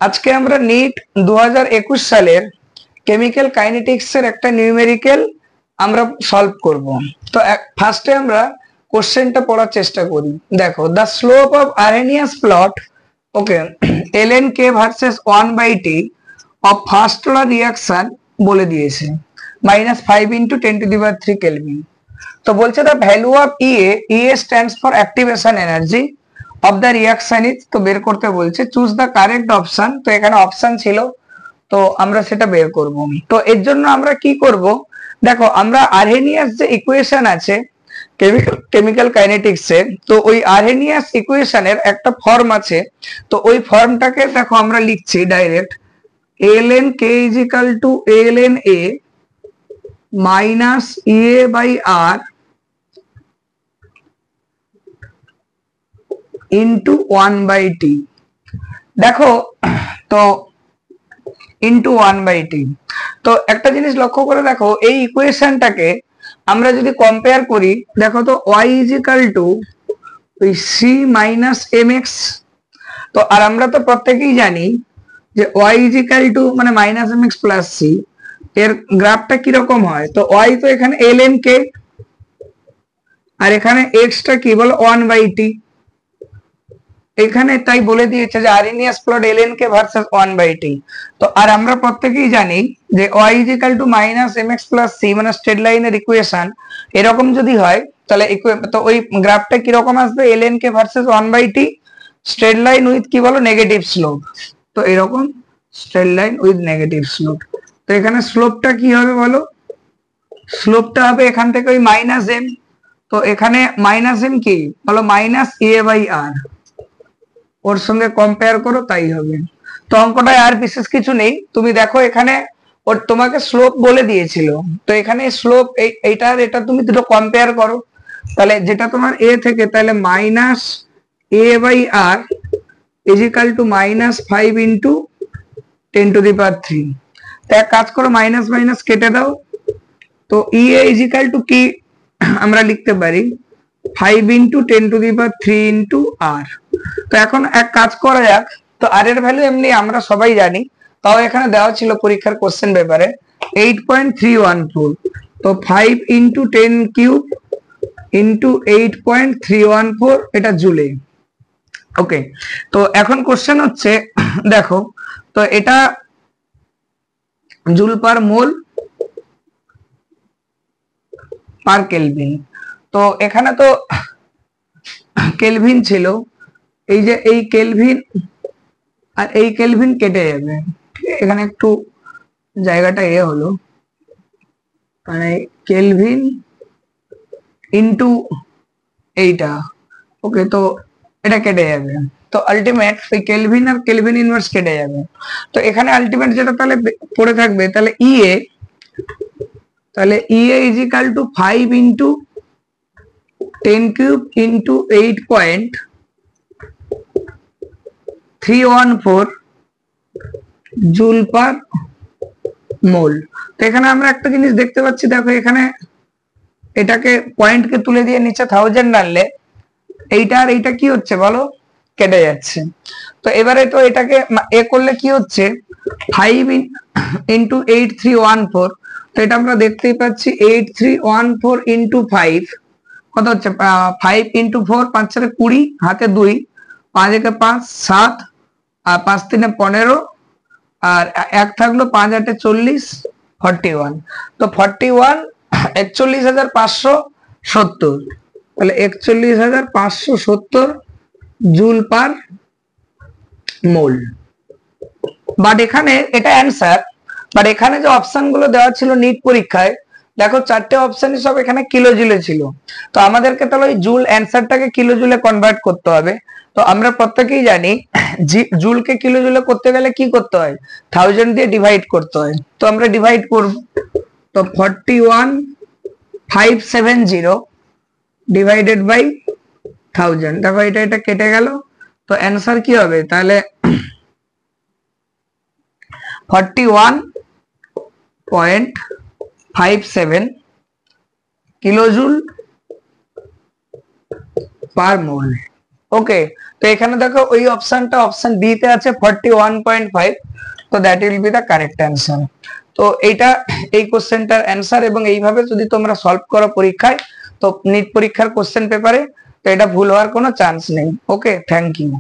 আজকে আমরা নিট 2021 সালের কেমিক্যাল কাইনেটিক্স এর একটা নিউমেরিক্যাল আমরা সলভ করব। তো ফার্স্টে আমরা কোশ্চেনটা পড়ার চেষ্টা করি। দেখো, the slope of Arrhenius plot, okay, ln k versus 1/t of first law reaction বলে দিয়েছে -5 × 10⁻³ কেলভিন। তো বলছে the value of ea stands for activation energy of the reaction is, তো বের করতে বলছে। চুজ দ্য কারেক্ট অপশন, তো এখানে অপশন ছিল, তো আমরা সেটা বের করব। তো এর জন্য আমরা কি করব, দেখো আমরা আরহেনিয়াস যে ইকুয়েশন আছে কেমিক্যাল কাইনেটিক্স এর, তো ওই আরহেনিয়াস ইকুয়েশনের একটা ফর্ম আছে। তো ওই ফর্মটাকে দেখো আমরা লিখছি direct, ln k is equal to ln a minus ea by r into 1/t। দেখো, তো ইন্টু 1/t। তো একটা জিনিস লক্ষ্য করে দেখো, এই ইকুয়েশনটাকে আমরা যদি কম্পেয়ার করি, দেখো তো y ইজ ইকাল টু ওই c মাইনাস mx। তো আর আমরা তো প্রত্যেকেই জানি যে y ইজ ইকাল টু মানে মাইনাস mx প্লাস c, এর গ্রাফটা কিরকম হয়। তো y তো এখানে ln k, আর এখানে x টা কি বলো 1/t। এখানে তাই বলে দিয়েছে যে Arrhenius plot ln k versus 1/t। তো আর আমরা প্রত্যেকেই জানি যে y is equal to minus mx plus c মানে স্ট্রেট লাইনের ইকুয়েশন এরকম যদি হয়, তাহলে তো ওই গ্রাফটা কি রকম আসবে, ln k versus 1/t, straight line with কি বলো নেগেটিভ স্লোপ। তো এরকম straight line with negative slope. তো এখানে স্লোপটা কি হবে বলো, স্লোপটা হবে এখান থেকে ওই মাইনাস m। তো এখানে মাইনাস m কি বলো, মাইনাস a বাই r, ওর সঙ্গে কম্পেয়ার করো তাই হবে। তো অঙ্কটায় আর বিশেষ কিছু নেই, তুমি দেখো এখানে ওর তোমাকে স্লোপ বলে দিয়েছিল, তো এখানে স্লোপ এইটার এটা তুমি দুটো কম্পেয়ার করো, তাহলে যেটা তোমার a থেকে, তাহলে minus a by r is equal to -5 × 10⁻³ তো এক কাজ করো, মাইনাস মাইনাস কেটে দাও। তো ea ইজ ইকাল টু কি আমরা লিখতে পারি 5 × 10⁻³ r। তো এখন এক কাজ করা যাক, তো আর এর ভ্যালু এমনি আমরা সবাই জানি, তাও এখানে দেওয়া ছিল পরীক্ষার কোশ্চেন পেপারে 8.314। তো 5 × 10³ × 8.314 এটা জুলে। ওকে, তো এখন কোশ্চেন হচ্ছে দেখো, তো এটা জুল পার মোল পার কেলভিন। তো এখানে তো কেলভিন ছিল, এই যে এই কেলভিন আর এই কেলভিন কেটে যাবে, এখানে একটু জায়গাটা এ হলো, মানে কেলভিন ইনটু এইটা, ওকে, তো এটা কেটে যাবে। তো আলটিমেট ওই কেলভিন আর কেলভিন ইনভার্স কেটে যাবে। তো এখানে আলটিমেট যেটা তাহলে পড়ে থাকবে, তাহলে ea, তাহলে ea is equal to 5 × 10³ × 8.314 joule per mole. তো এখানে আমরা একটা জিনিস দেখতে পাচ্ছি, দেখো এখানে এটাকে পয়েন্টকে তুলে দিয়ে নিচে 1000 আনলে এইটা আর এইটা কি হচ্ছে বলো, কেটে যাচ্ছে। তো এবারে তো এটাকে এ করলে কি হচ্ছে 5 × 8314। তো এটা আমরা দেখতেই পাচ্ছি 8314 × 5 কত হচ্ছে, 5 × 4 5 × 20 হাতে 2, 5 × 5 7, আর 5 × 3 15, আর এক থাকলো 5 × 8 40 41। তো 41 41,570, তাহলে 41,570 জুল পার মোল। বাট এখানে এটা অ্যান্সার, বাট এখানে যে অপশন গুলো দেওয়া ছিল নিট পরীক্ষায়, দেখো চারটে অপশনই সব এখানে কিলো জুলে ছিল। তো আমাদেরকে তাহলে ওই জুল অ্যান্সারটাকে কিলো জুলে কনভার্ট করতে হবে। তো আমরা প্রত্যেকেই জানি জুলকে কিলো জুলে করতে গেলে কি করতে হয়, 1000 দিয়ে ডিভাইড করতে হয়। তো আমরা ডিভাইড করব, তো 41570 ডিভাইডেড বাই 1000। দেখো এটা এটা কেটে গেল, তো অ্যান্সার কি হবে তাহলে 41.57 কিলোজুল পার মোল। ওকে, তো এখানে দেখো ওই অপশনটা অপশন বি তে আছে 41.5, তো that will be the correct answer. তো এইটা এই কোশ্চেনটার অ্যান্সার, এবং এইভাবে যদি তোমরা সলভ করো পরীক্ষায়, তো নিট পরীক্ষার কোশ্চেন পেপারে, তো এটা ভুল হওয়ার কোনো চান্স নেই। ওকে, থ্যাংক ইউ।